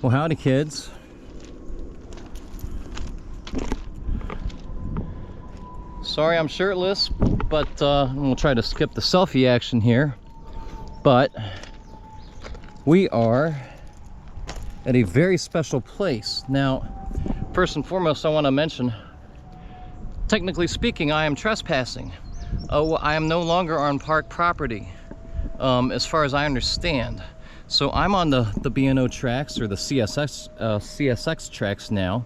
Well, howdy kids. Sorry I'm shirtless, but we'll try to skip the selfie action here. But we are at a very special place. Now, first and foremost, I want to mention, technically speaking, I am trespassing. I am no longer on park property, as far as I understand. So I'm on the B&O tracks, or the CSX tracks now,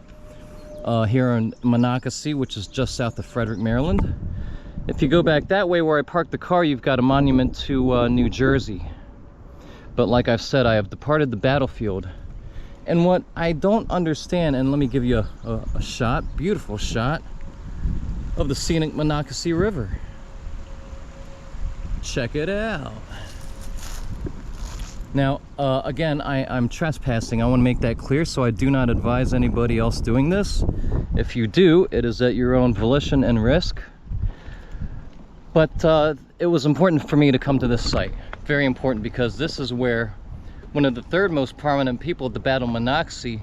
here in Monacacy, which is just south of Frederick, Maryland. If you go back that way where I parked the car, you've got a monument to New Jersey. But like I've said, I have departed the battlefield. And what I don't understand, and let me give you a shot, beautiful shot, of the scenic Monacacy River. Check it out. Now, again, I'm trespassing. I want to make that clear, so I do not advise anybody else doing this. If you do, it is at your own volition and risk. But it was important for me to come to this site. Very important, because this is where one of the third most prominent people at the Battle of Monacacy,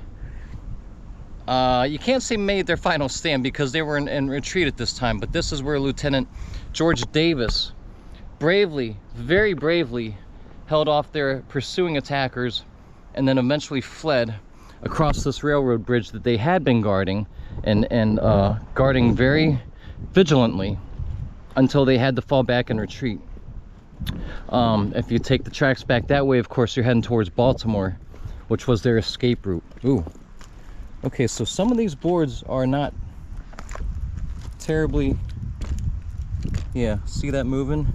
you can't say made their final stand because they were in retreat at this time, but this is where Lieutenant George Davis bravely, very bravely, held off their pursuing attackers and then eventually fled across this railroad bridge that they had been guarding and guarding very vigilantly until they had to fall back and retreat. If you take the tracks back that way, of course, you're heading towards Baltimore, which was their escape route. Ooh. Okay, so some of these boards are not terribly, yeah, see that moving?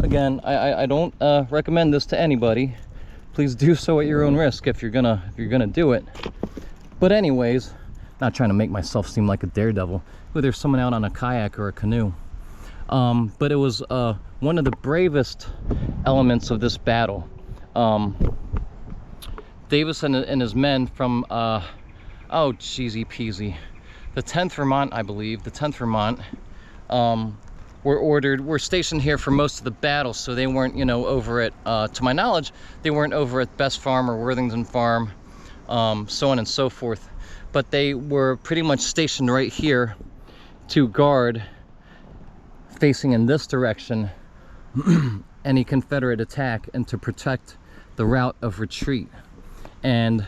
Again, I don't recommend this to anybody. Please do so at your own risk if you're gonna do it. But anyways, not trying to make myself seem like a daredevil. Ooh, there's someone out on a kayak or a canoe. But it was one of the bravest elements of this battle. Davis and his men from oh cheesy peasy, the 10th Vermont, I believe, the 10th Vermont, were stationed here for most of the battle, so they weren't, you know, over at, to my knowledge, they weren't over at Best Farm or Worthington Farm, so on and so forth. But they were pretty much stationed right here to guard, facing in this direction, any Confederate attack and to protect the route of retreat. And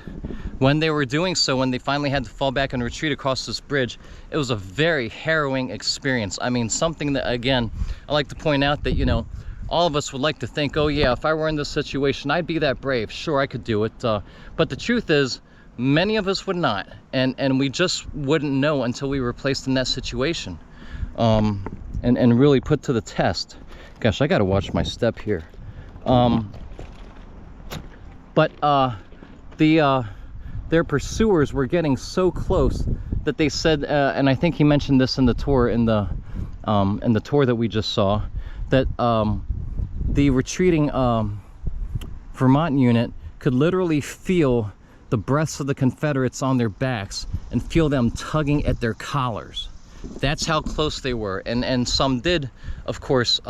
when they were doing so, when they finally had to fall back and retreat across this bridge, it was a very harrowing experience. I mean, something that, again, I like to point out that, you know, all of us would like to think, oh yeah, if I were in this situation, I'd be that brave. Sure, I could do it. But the truth is, many of us would not. And we just wouldn't know until we were placed in that situation. And really put to the test. Gosh, I gotta watch my step here. Their pursuers were getting so close that they said, and I think he mentioned this in the tour, in the tour that we just saw, that the retreating Vermont unit could literally feel the breaths of the Confederates on their backs and feel them tugging at their collars. That's how close they were, and some did, of course,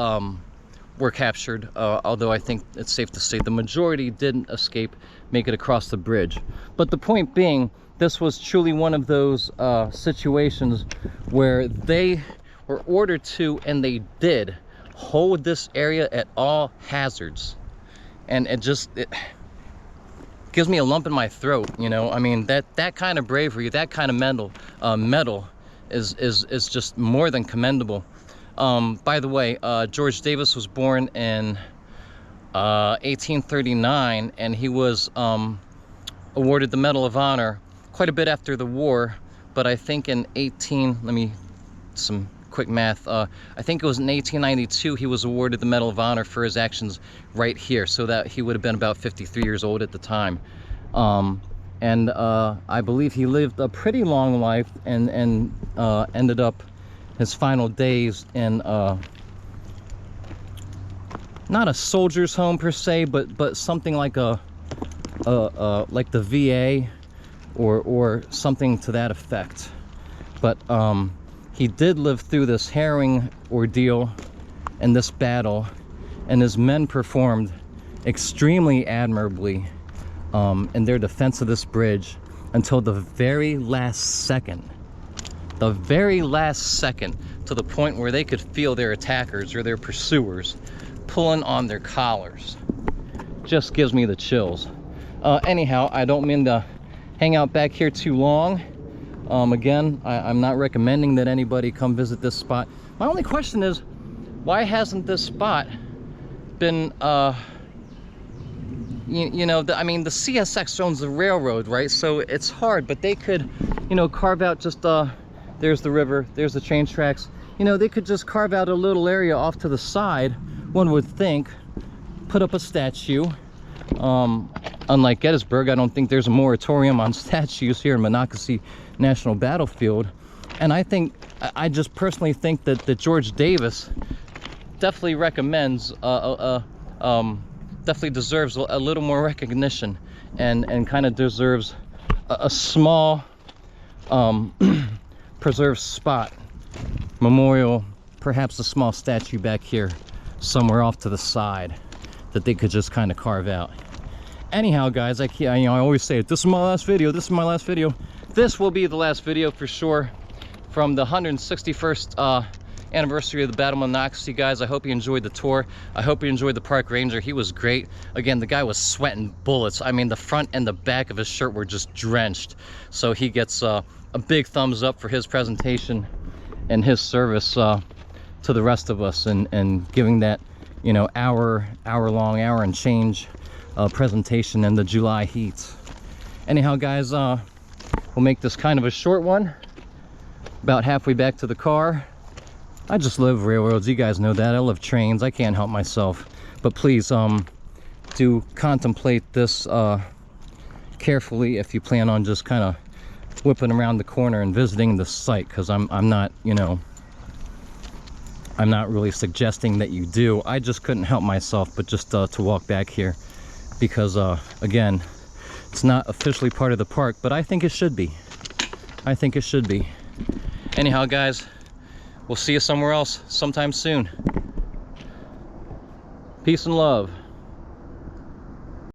were captured, although I think it's safe to say the majority didn't escape, make it across the bridge. But the point being, this was truly one of those situations where they were ordered to, and they did, hold this area at all hazards. And it gives me a lump in my throat, you know. I mean, that kind of bravery, that kind of mettle is just more than commendable. By the way, George Davis was born in 1839, and he was awarded the Medal of Honor quite a bit after the war, but I think in some quick math, I think it was in 1892 he was awarded the Medal of Honor for his actions right here, so that he would have been about 53 years old at the time. And I believe he lived a pretty long life and ended up his final days in not a soldier's home per se, but something like like the VA or something to that effect. But he did live through this harrowing ordeal in this battle, and his men performed extremely admirably. in their defense of this bridge until the very last second. The very last second, to the point where they could feel their attackers or their pursuers pulling on their collars. Just gives me the chills. Anyhow, I don't mean to hang out back here too long. Again, I'm not recommending that anybody come visit this spot. My only question is, why hasn't this spot been, I mean, the CSX owns the railroad, right? So it's hard, but they could, carve out just, there's the river, there's the train tracks. They could just carve out a little area off to the side, one would think, put up a statue. Unlike Gettysburg, I don't think there's a moratorium on statues here in Monacacy National Battlefield. And I just personally think that George Davis definitely recommends, definitely deserves a little more recognition, and kind of deserves a small preserved spot, memorial, perhaps a small statue back here somewhere off to the side that they could just kind of carve out. Anyhow, guys, I always say it, this is my last video, this is my last video. This will be the last video for sure from the 161st anniversary of the Battle of Monacacy, guys. I hope you enjoyed the tour. I hope you enjoyed the park ranger. He was great. Again, the guy was sweating bullets. I mean, the front and the back of his shirt were just drenched. So he gets a big thumbs up for his presentation and his service to the rest of us, and giving that, hour and change presentation in the July heat. Anyhow, guys, we'll make this kind of a short one. About halfway back to the car. I just love railroads, you guys know that. I love trains, I can't help myself. But please, do contemplate this carefully if you plan on just kind of whipping around the corner and visiting the site, because I'm not, I'm not really suggesting that you do. I just couldn't help myself but just to walk back here, because again, it's not officially part of the park, but I think it should be. I think it should be. Anyhow, guys, we'll see you somewhere else sometime soon. Peace and love.